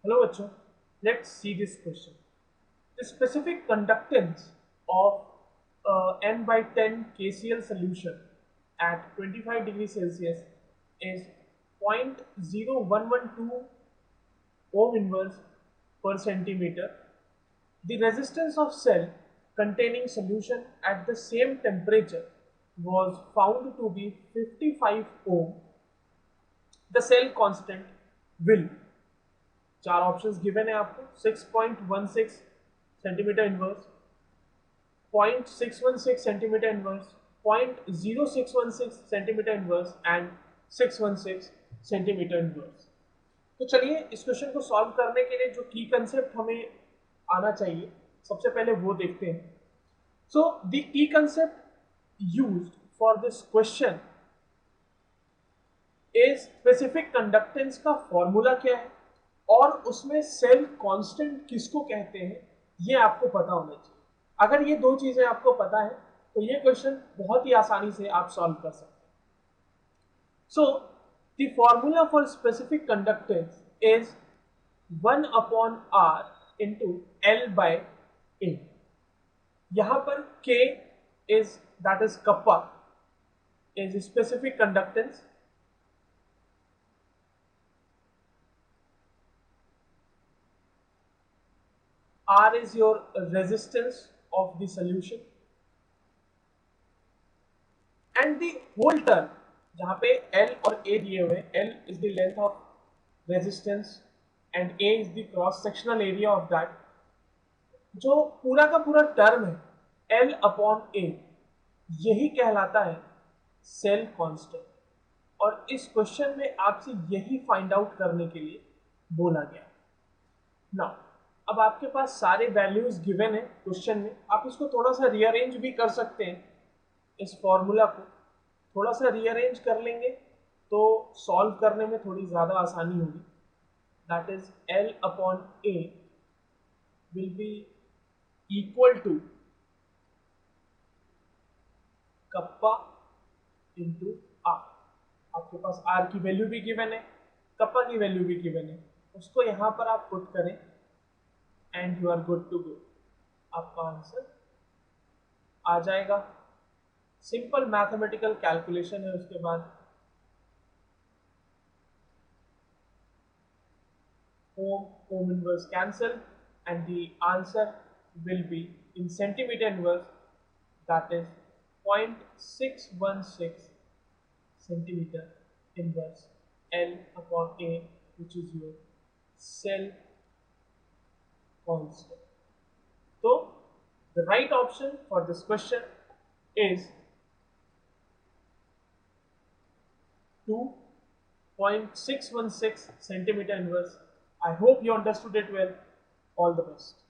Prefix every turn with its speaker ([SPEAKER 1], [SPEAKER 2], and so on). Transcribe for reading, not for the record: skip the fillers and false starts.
[SPEAKER 1] Hello बच्चों, let's see this question. The specific conductance of n by 10 KCl solution at 25 degrees Celsius is 0.0112 ohm inverse per centimeter. The resistance of cell containing solution at the same temperature was found to be 55 ohm. The cell constant will, चार options given है आपको 6.16 centimetre inverse, 0.616 centimetre inverse, 0.0616 centimetre inverse and 616 centimetre inverse. तो चलिए इस question को solve करने के लिए जो की कंसेप्ट हमें आना चाहिए सबसे पहले वो देखते हैं। So the key concept used for this question is specific conductance का फॉर्मूला क्या है और उसमें सेल कांस्टेंट किसको कहते हैं ये आपको पता होना चाहिए। अगर ये दो चीजें आपको पता है तो ये क्वेश्चन बहुत ही आसानी से आप सॉल्व कर सकते हैं। So the formula for specific conductance is 1/r into L by A। यहां पर K is that is kappa is specific conductance, R is your resistance of the solution and the whole term जहां पे L और A दिए हुए, L is the length of resistance and A is the cross sectional area of that। जो पूरा का पूरा term है L अपॉन A यही कहलाता है सेल कांस्टेंट, और इस क्वेश्चन में आपसे यही फाइंड आउट करने के लिए बोला गया। नाउ अब आपके पास सारे वैल्यूज गिवन है क्वेश्चन में, आप इसको थोड़ा सा रीअरेंज भी कर सकते हैं। इस फॉर्मूला को थोड़ा सा रीअरेंज कर लेंगे तो सॉल्व करने में थोड़ी ज़्यादा आसानी होगी। That is L upon A will be equal to kappa into R। आपके पास R की वैल्यू भी गिवन है, कप्पा की वैल्यू भी गिवन है, उसको यहाँ पर आप पुट करें and you are good to go. आपका आंसर आ जाएगा। सिंपल मैथमेटिकल कैलकुलेशन है। उसके बाद ohm inverse cancel and the answer will be in centimeter inverse, that is 0.616 centimeter inverse L upon A, which is your cell constant. So the right option for this question is 2.616 centimeter inverse. I hope you understood it well. All the best.